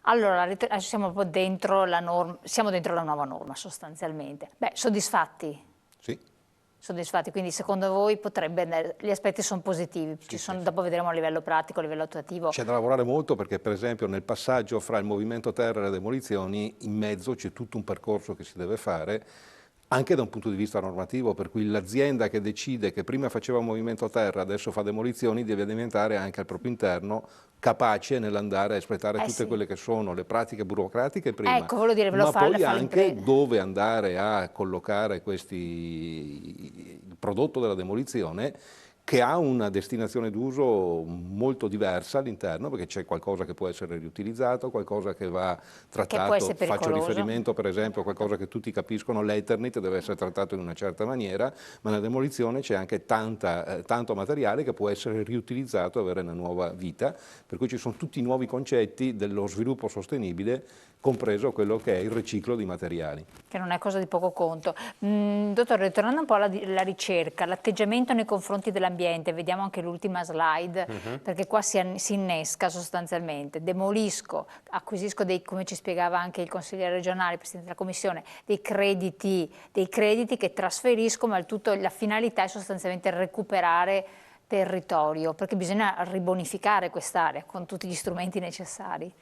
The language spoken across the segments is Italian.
Allora, adesso siamo un po' dentro la norma, siamo dentro la nuova norma sostanzialmente. Beh, soddisfatti? Sì. Soddisfatti, quindi secondo voi potrebbe, gli aspetti sono positivi, dopo vedremo a livello pratico, a livello attuativo. C'è da lavorare molto perché per esempio nel passaggio fra il movimento terra e le demolizioni in mezzo c'è tutto un percorso che si deve fare anche da un punto di vista normativo, per cui l'azienda che decide che prima faceva movimento terra, adesso fa demolizioni, deve diventare anche al proprio interno capace nell'andare a espletare tutte quelle che sono le pratiche burocratiche prima, ecco, volevo dire, ma poi anche dove andare a collocare il prodotto della demolizione, che ha una destinazione d'uso molto diversa all'interno, perché c'è qualcosa che può essere riutilizzato, qualcosa che va trattato, faccio riferimento per esempio a qualcosa che tutti capiscono, l'Eternit deve essere trattato in una certa maniera, ma nella demolizione c'è anche tanto materiale che può essere riutilizzato e avere una nuova vita, per cui ci sono tutti i nuovi concetti dello sviluppo sostenibile, compreso quello che è il riciclo di materiali. Che non è cosa di poco conto. Dottore, ritornando un po' alla ricerca, l'atteggiamento nei confronti dell'ambiente, vediamo anche l'ultima slide, perché qua si innesca sostanzialmente, demolisco, acquisisco come ci spiegava anche il consigliere regionale, il presidente della commissione, dei crediti che trasferisco, ma la finalità è sostanzialmente recuperare territorio, perché bisogna ribonificare quest'area con tutti gli strumenti necessari.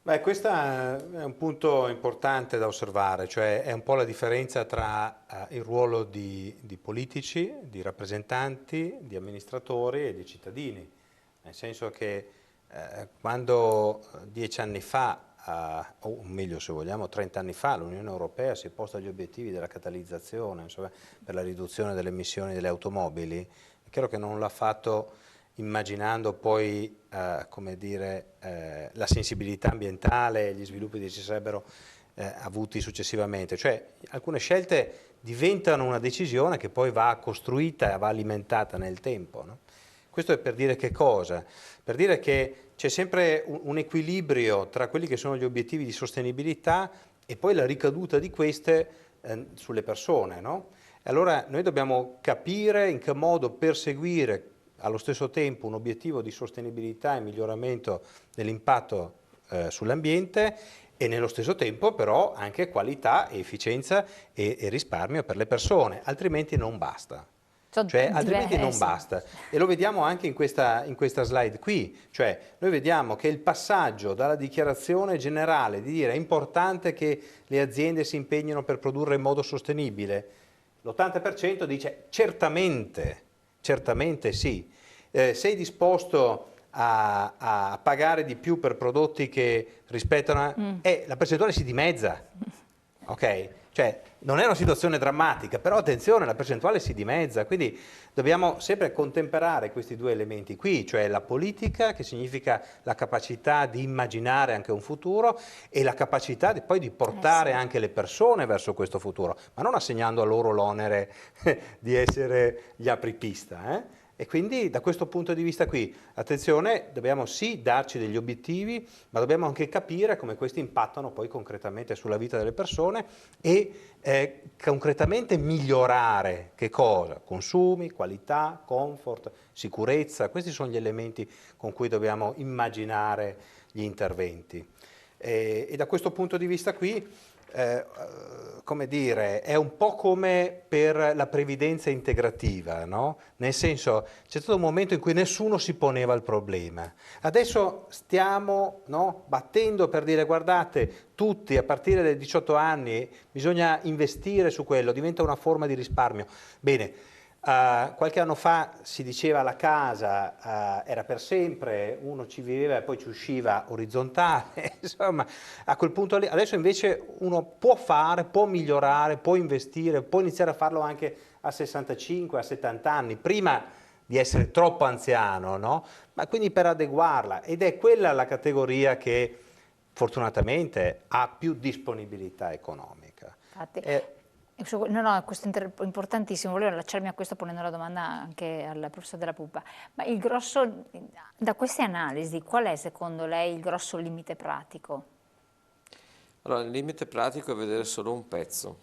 Beh, questo è un punto importante da osservare, cioè è un po' la differenza tra il ruolo di politici, di rappresentanti, di amministratori e di cittadini, nel senso che quando 10 anni fa, o meglio se vogliamo 30 anni fa, l'Unione Europea si è posta gli obiettivi della catalizzazione, insomma, per la riduzione delle emissioni delle automobili, è chiaro che non l'ha fatto immaginando poi come dire, la sensibilità ambientale e gli sviluppi che ci sarebbero avuti successivamente. Cioè alcune scelte diventano una decisione che poi va costruita e va alimentata nel tempo, no? Questo è per dire che cosa? Per dire che c'è sempre un equilibrio tra quelli che sono gli obiettivi di sostenibilità e poi la ricaduta di queste sulle persone, no? E allora noi dobbiamo capire in che modo perseguire allo stesso tempo un obiettivo di sostenibilità e miglioramento dell'impatto sull'ambiente e nello stesso tempo però anche qualità, efficienza e risparmio per le persone, altrimenti non basta. Cioè, altrimenti non basta. E lo vediamo anche in questa slide qui, cioè noi vediamo che il passaggio dalla dichiarazione generale di dire è importante che le aziende si impegnino per produrre in modo sostenibile, l'80% dice certamente sì. Sei disposto a pagare di più per prodotti che rispettano, la percentuale si dimezza, ok? Cioè non è una situazione drammatica, però attenzione, la percentuale si dimezza, quindi dobbiamo sempre contemperare questi due elementi qui, cioè la politica, che significa la capacità di immaginare anche un futuro, e la capacità poi di portare anche le persone verso questo futuro, ma non assegnando a loro l'onere di essere gli apripista, E quindi da questo punto di vista qui, attenzione, dobbiamo sì darci degli obiettivi, ma dobbiamo anche capire come questi impattano poi concretamente sulla vita delle persone e concretamente migliorare che cosa? Consumi, qualità, comfort, sicurezza, questi sono gli elementi con cui dobbiamo immaginare gli interventi. E da questo punto di vista qui, come dire, è un po' come per la previdenza integrativa, no? Nel senso, c'è stato un momento in cui nessuno si poneva il problema. Adesso stiamo, no, battendo per dire guardate, tutti a partire dai 18 anni bisogna investire su quello, diventa una forma di risparmio. Bene. Qualche anno fa si diceva la casa era per sempre, uno ci viveva e poi ci usciva orizzontale, insomma a quel punto lì, adesso invece uno può fare, può migliorare, può investire, può iniziare a farlo anche a 65, a 70 anni, prima di essere troppo anziano, no? Ma quindi per adeguarla, ed è quella la categoria che fortunatamente ha più disponibilità economica. No, questo è importantissimo, volevo allacciarmi a questo ponendo la domanda anche al professor Della Pupa, ma il grosso, da queste analisi, qual è secondo lei il grosso limite pratico? Allora, il limite pratico è vedere solo un pezzo,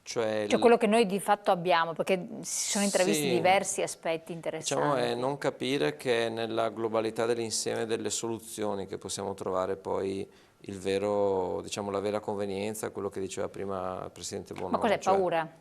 Cioè, Cioè quello che noi di fatto abbiamo, perché si sono intravisti sì, diversi aspetti diciamo è interessanti. non capire che è nella globalità dell'insieme delle soluzioni che possiamo trovare poi il vero, diciamo, la vera convenienza, quello che diceva prima il Presidente Ma cos'è Bonomo, cioè paura?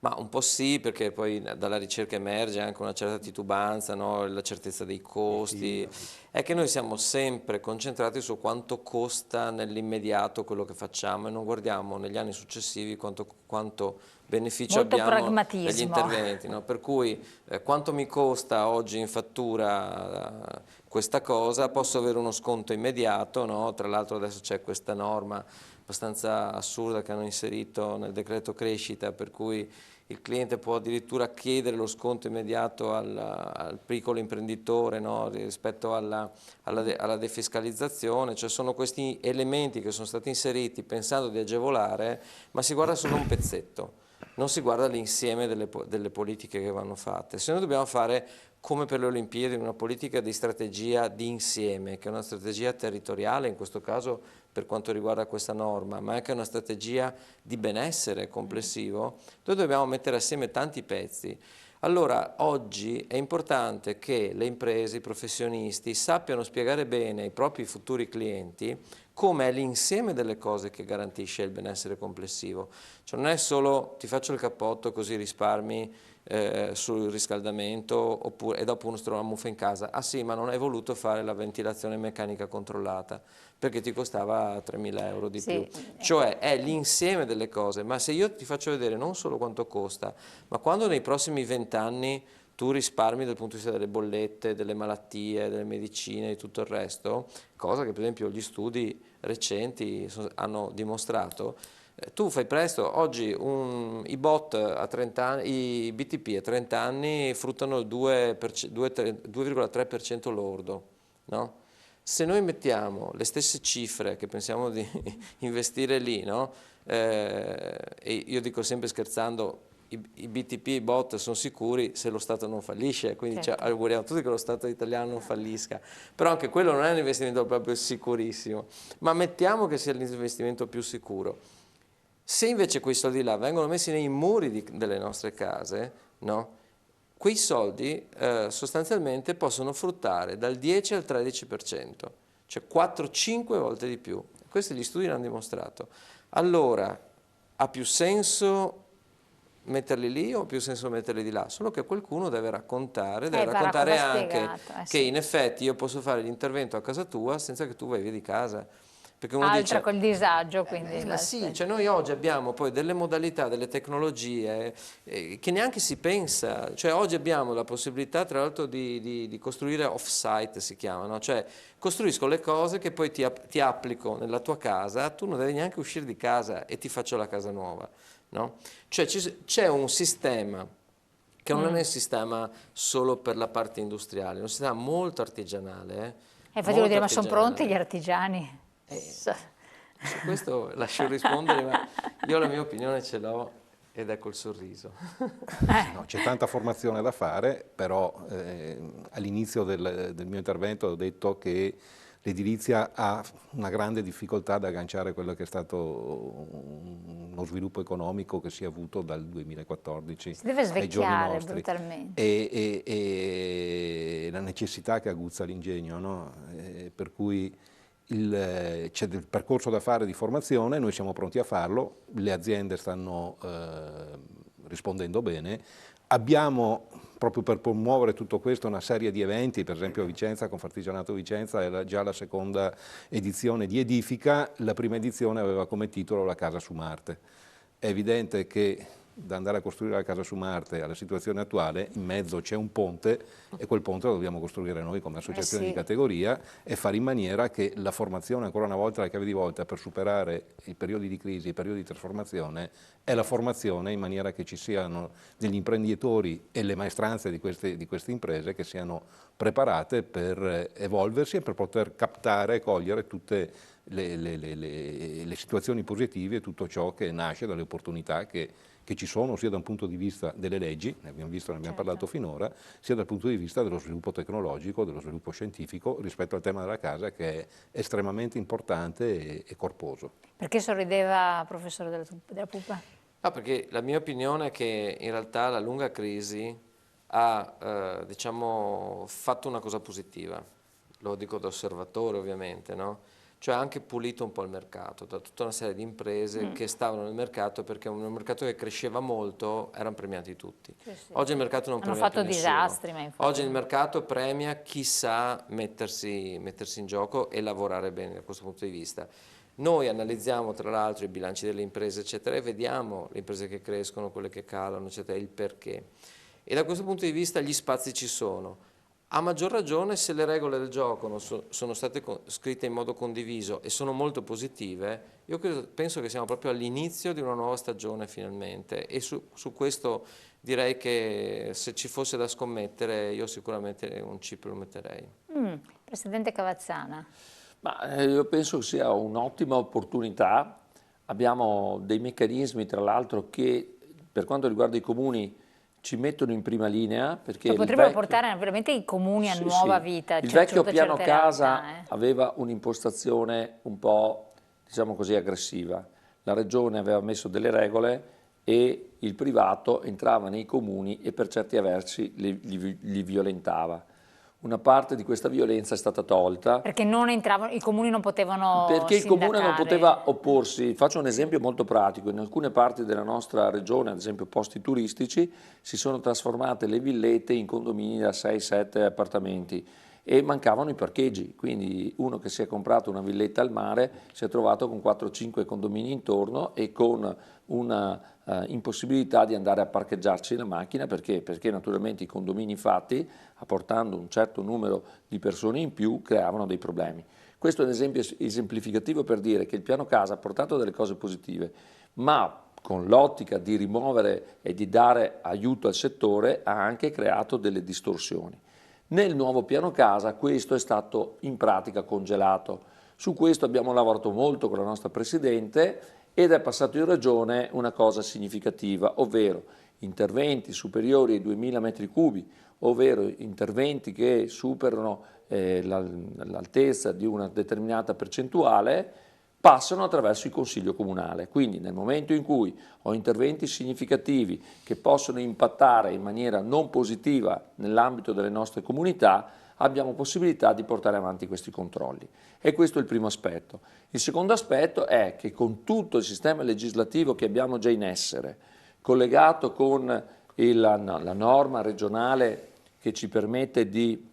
ma un po' sì, perché poi dalla ricerca emerge anche una certa titubanza, no? La certezza dei costi. È che noi siamo sempre concentrati su quanto costa nell'immediato quello che facciamo e non guardiamo negli anni successivi quanto beneficio Molto abbiamo dagli pragmatismo. interventi, no? Per cui quanto mi costa oggi in fattura questa cosa, posso avere uno sconto immediato, no? Tra l'altro adesso c'è questa norma abbastanza assurda che hanno inserito nel decreto crescita, per cui il cliente può addirittura chiedere lo sconto immediato al piccolo imprenditore, no? Rispetto alla defiscalizzazione, cioè sono questi elementi che sono stati inseriti pensando di agevolare, ma si guarda solo un pezzetto, non si guarda l'insieme delle politiche che vanno fatte. Se noi dobbiamo fare, come per le Olimpiadi, una politica di strategia di insieme, che è una strategia territoriale, in questo caso per quanto riguarda questa norma, ma anche una strategia di benessere complessivo, noi dobbiamo mettere assieme tanti pezzi. Allora, oggi è importante che le imprese, i professionisti sappiano spiegare bene ai propri futuri clienti come è l'insieme delle cose che garantisce il benessere complessivo. Cioè non è solo ti faccio il cappotto così risparmi sul riscaldamento e dopo uno si trova la muffa in casa. Ah sì, ma non hai voluto fare la ventilazione meccanica controllata perché ti costava 3.000 euro di più. Cioè è l'insieme delle cose, ma se io ti faccio vedere non solo quanto costa, ma quando nei prossimi 20 anni tu risparmi dal punto di vista delle bollette, delle malattie, delle medicine e tutto il resto, cosa che per esempio gli studi recenti hanno dimostrato, tu fai presto, oggi i bot a 30 anni, i BTP a 30 anni fruttano il 2,3% lordo, no? Se noi mettiamo le stesse cifre che pensiamo di investire lì, no? E io dico sempre scherzando, i BTP, i bot sono sicuri se lo Stato non fallisce, quindi Certo. auguriamo tutti che lo Stato italiano non fallisca, però anche quello non è un investimento proprio sicurissimo, ma mettiamo che sia l'investimento più sicuro. Se invece quei soldi là vengono messi nei muri delle nostre case, no? Quei soldi sostanzialmente possono fruttare dal 10 al 13%, cioè 4-5 volte di più. Questi gli studi l'hanno dimostrato. Allora, ha più senso metterli lì o ha più senso metterli di là? Solo che qualcuno deve raccontare Va anche spiegato, che sì. in effetti io posso fare l'intervento a casa tua senza che tu vai via di casa. Perché uno Altra dice, col disagio, quindi ma sì, cioè noi oggi abbiamo poi delle modalità, delle tecnologie che neanche si pensa, cioè oggi abbiamo la possibilità tra l'altro di costruire off-site si chiama, no? Cioè costruisco le cose che poi ti applico nella tua casa, tu non devi neanche uscire di casa e ti faccio la casa nuova, no? Cioè c'è un sistema che non è un sistema solo per la parte industriale, è un sistema molto artigianale, infatti vuol molto dire, ma sono pronti gli artigianale. artigiani? Su questo lascio rispondere, ma io la mia opinione ce l'ho ed è col sorriso. No, c'è tanta formazione da fare, però all'inizio del mio intervento ho detto che l'edilizia ha una grande difficoltà ad agganciare quello che è stato uno sviluppo economico che si è avuto dal 2014 Si deve ai giorni svecchiare nostri. brutalmente. E la necessità che aguzza l'ingegno, no? Per cui c'è del percorso da fare di formazione, noi siamo pronti a farlo, le aziende stanno rispondendo bene. Abbiamo, proprio per promuovere tutto questo, una serie di eventi, per esempio a Vicenza, Confartigianato Vicenza, era già la seconda edizione di Edifica, la prima edizione aveva come titolo La casa su Marte. È evidente che da andare a costruire la casa su Marte alla situazione attuale, in mezzo c'è un ponte e quel ponte lo dobbiamo costruire noi come associazione di categoria e fare in maniera che la formazione, ancora una volta, la chiave di volta per superare i periodi di crisi, i periodi di trasformazione, è la formazione in maniera che ci siano degli imprenditori e le maestranze di queste imprese che siano preparate per evolversi e per poter captare e cogliere tutte le situazioni positive e tutto ciò che nasce dalle opportunità che ci sono sia da un punto di vista delle leggi, ne abbiamo visto, ne abbiamo parlato finora, sia dal punto di vista dello sviluppo tecnologico, dello sviluppo scientifico rispetto al tema della casa che è estremamente importante e corposo. Perché sorrideva, professore della Pupa? Ah, perché la mia opinione è che in realtà la lunga crisi ha diciamo, fatto una cosa positiva, lo dico da osservatore ovviamente, no? Cioè ha anche pulito un po' il mercato, da tutta una serie di imprese che stavano nel mercato perché un mercato che cresceva molto, erano premiati tutti. Sì, sì. Oggi il mercato non Hanno premia più fatto nessuno. disastri, ma infatti. Oggi il mercato premia chi sa mettersi in gioco e lavorare bene da questo punto di vista. Noi analizziamo tra l'altro i bilanci delle imprese eccetera e vediamo le imprese che crescono, quelle che calano eccetera, il perché. E da questo punto di vista gli spazi ci sono. A maggior ragione se le regole del gioco sono state scritte in modo condiviso e sono molto positive, io penso che siamo proprio all'inizio di una nuova stagione finalmente e su questo direi che se ci fosse da scommettere io sicuramente un chip lo metterei. Presidente Cavazzana. Ma io penso che sia un'ottima opportunità. Abbiamo dei meccanismi, tra l'altro, che per quanto riguarda i comuni ci mettono in prima linea perché Cioè, potrebbero portare veramente i comuni a Sì, nuova sì. vita. Il cioè, vecchio tutta piano certa casa realtà, aveva un'impostazione un po', diciamo così, aggressiva. La regione aveva messo delle regole e il privato entrava nei comuni e per certi versi li violentava. Una parte di questa violenza è stata tolta. Perché non entravano, i comuni non potevano Perché il comune non sindacare. poteva opporsi. Faccio un esempio molto pratico. In alcune parti della nostra regione, ad esempio posti turistici, si sono trasformate le villette in condomini da 6-7 appartamenti e mancavano i parcheggi. Quindi uno che si è comprato una villetta al mare si è trovato con 4-5 condomini intorno e con una impossibilità di andare a parcheggiarci la macchina perché naturalmente i condomini fatti, apportando un certo numero di persone in più, creavano dei problemi. Questo è un esempio esemplificativo per dire che il piano casa ha portato delle cose positive, ma con l'ottica di rimuovere e di dare aiuto al settore ha anche creato delle distorsioni. Nel nuovo piano casa questo è stato in pratica congelato. Su questo abbiamo lavorato molto con la nostra Presidente ed è passato in Regione una cosa significativa, ovvero interventi superiori ai 2000 metri cubi, ovvero interventi che superano l'altezza di una determinata percentuale, passano attraverso il Consiglio Comunale. Quindi nel momento in cui ho interventi significativi che possono impattare in maniera non positiva nell'ambito delle nostre comunità, abbiamo possibilità di portare avanti questi controlli. E questo è il primo aspetto. Il secondo aspetto è che con tutto il sistema legislativo che abbiamo già in essere, collegato con la norma regionale che ci permette di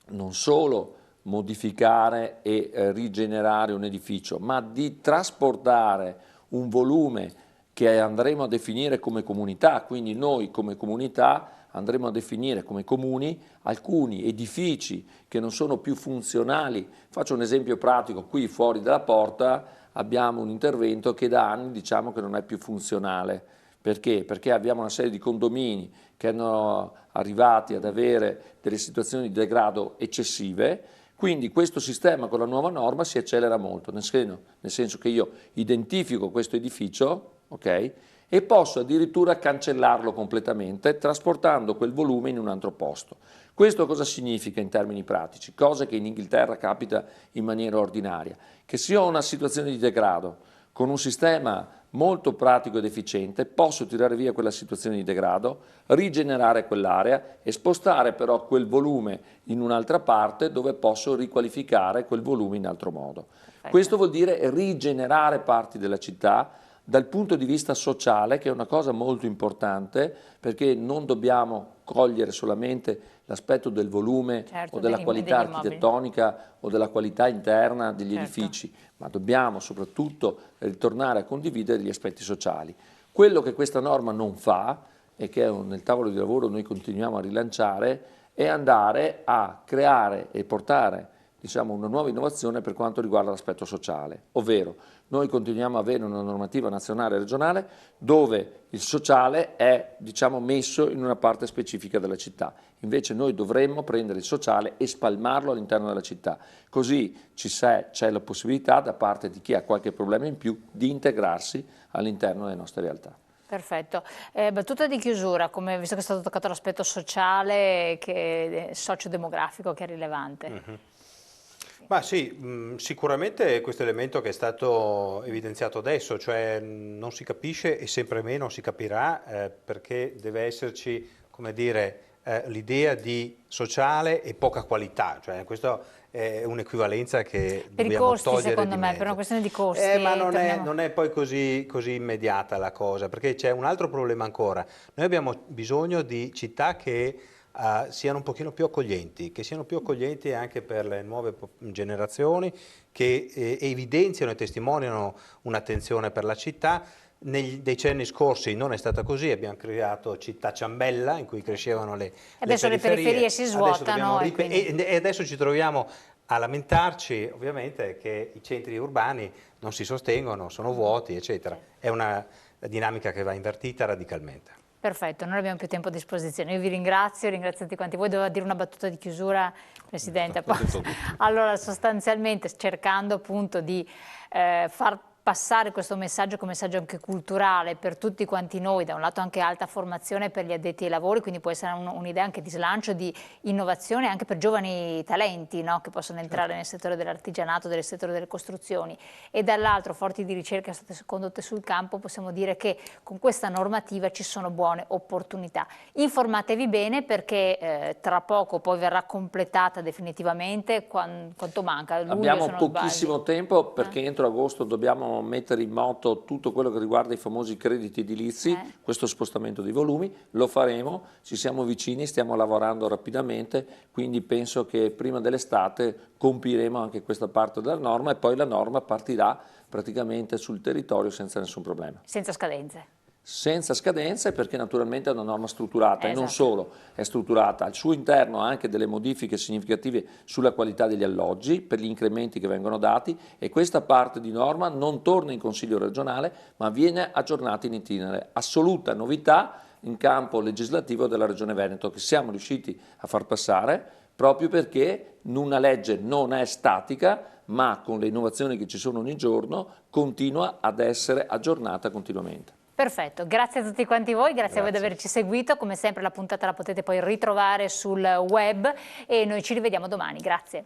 non solo modificare e rigenerare un edificio, ma di trasportare un volume che andremo a definire come comunità, quindi noi come comunità andremo a definire come comuni alcuni edifici che non sono più funzionali. Faccio un esempio pratico, qui fuori dalla porta abbiamo un intervento che da anni diciamo che non è più funzionale. Perché? Perché abbiamo una serie di condomini che hanno arrivati ad avere delle situazioni di degrado eccessive, quindi questo sistema con la nuova norma si accelera molto, nel senso che io identifico questo edificio, ok? E posso addirittura cancellarlo completamente trasportando quel volume in un altro posto. Questo cosa significa in termini pratici? Cosa che in Inghilterra capita in maniera ordinaria, che se ho una situazione di degrado con un sistema molto pratico ed efficiente posso tirare via quella situazione di degrado, rigenerare quell'area e spostare però quel volume in un'altra parte dove posso riqualificare quel volume in altro modo. Questo vuol dire rigenerare parti della città dal punto di vista sociale, che è una cosa molto importante, perché non dobbiamo cogliere solamente l'aspetto del volume o della qualità architettonica o della qualità interna degli edifici, ma dobbiamo soprattutto ritornare a condividere gli aspetti sociali. Quello che questa norma non fa, e che nel tavolo di lavoro noi continuiamo a rilanciare, è andare a creare e portare una nuova innovazione per quanto riguarda l'aspetto sociale, ovvero noi continuiamo ad avere una normativa nazionale e regionale dove il sociale è messo in una parte specifica della città, invece noi dovremmo prendere il sociale e spalmarlo all'interno della città, così c'è la possibilità da parte di chi ha qualche problema in più di integrarsi all'interno delle nostre realtà. Perfetto. Battuta di chiusura, visto che è stato toccato l'aspetto sociale, sociodemografico che è rilevante. Ma sì, sicuramente questo elemento che è stato evidenziato adesso, cioè non si capisce e sempre meno si capirà perché deve esserci, come dire, l'idea di sociale e poca qualità, cioè questo è un'equivalenza che Per i dobbiamo costi, togliere secondo di me, mezzo. per una questione di costi. Ma torniamo- non è poi così immediata la cosa, perché c'è un altro problema ancora. Noi abbiamo bisogno di città che siano un pochino più accoglienti, che siano più accoglienti anche per le nuove generazioni, che evidenziano e testimoniano un'attenzione per la città. Nei decenni scorsi non è stata così, abbiamo creato città ciambella in cui crescevano le Adesso le periferie si svuotano e adesso ci troviamo a lamentarci ovviamente che i centri urbani non si sostengono, sono vuoti, eccetera. È una dinamica che va invertita radicalmente. Perfetto, non abbiamo più tempo a disposizione. Io vi ringrazio tutti quanti voi. Dovevo dire una battuta di chiusura, Presidente. Allora, sostanzialmente cercando appunto di far passare questo messaggio come messaggio anche culturale per tutti quanti noi, da un lato anche alta formazione per gli addetti ai lavori, quindi può essere un'idea anche di slancio, di innovazione anche per giovani talenti, no? Che possono entrare nel settore dell'artigianato, nel settore delle costruzioni, e dall'altro forti di ricerche state condotte sul campo, possiamo dire che con questa normativa ci sono buone opportunità. Informatevi bene perché tra poco poi verrà completata definitivamente. Quanto manca? Luglio, abbiamo se non pochissimo sbaglio. tempo perché entro agosto dobbiamo mettere in moto tutto quello che riguarda i famosi crediti edilizi, questo spostamento di volumi, lo faremo, ci siamo vicini, stiamo lavorando rapidamente, quindi penso che prima dell'estate compiremo anche questa parte della norma e poi la norma partirà praticamente sul territorio senza nessun problema. Senza scadenze. Senza scadenze perché naturalmente è una norma strutturata e non Esatto. solo è strutturata, al suo interno ha anche delle modifiche significative sulla qualità degli alloggi per gli incrementi che vengono dati e questa parte di norma non torna in Consiglio regionale ma viene aggiornata in itinere. Assoluta novità in campo legislativo della Regione Veneto che siamo riusciti a far passare proprio perché una legge non è statica ma con le innovazioni che ci sono ogni giorno continua ad essere aggiornata continuamente. Perfetto, grazie a tutti quanti voi, grazie a voi di averci seguito, come sempre la puntata la potete poi ritrovare sul web e noi ci rivediamo domani, grazie.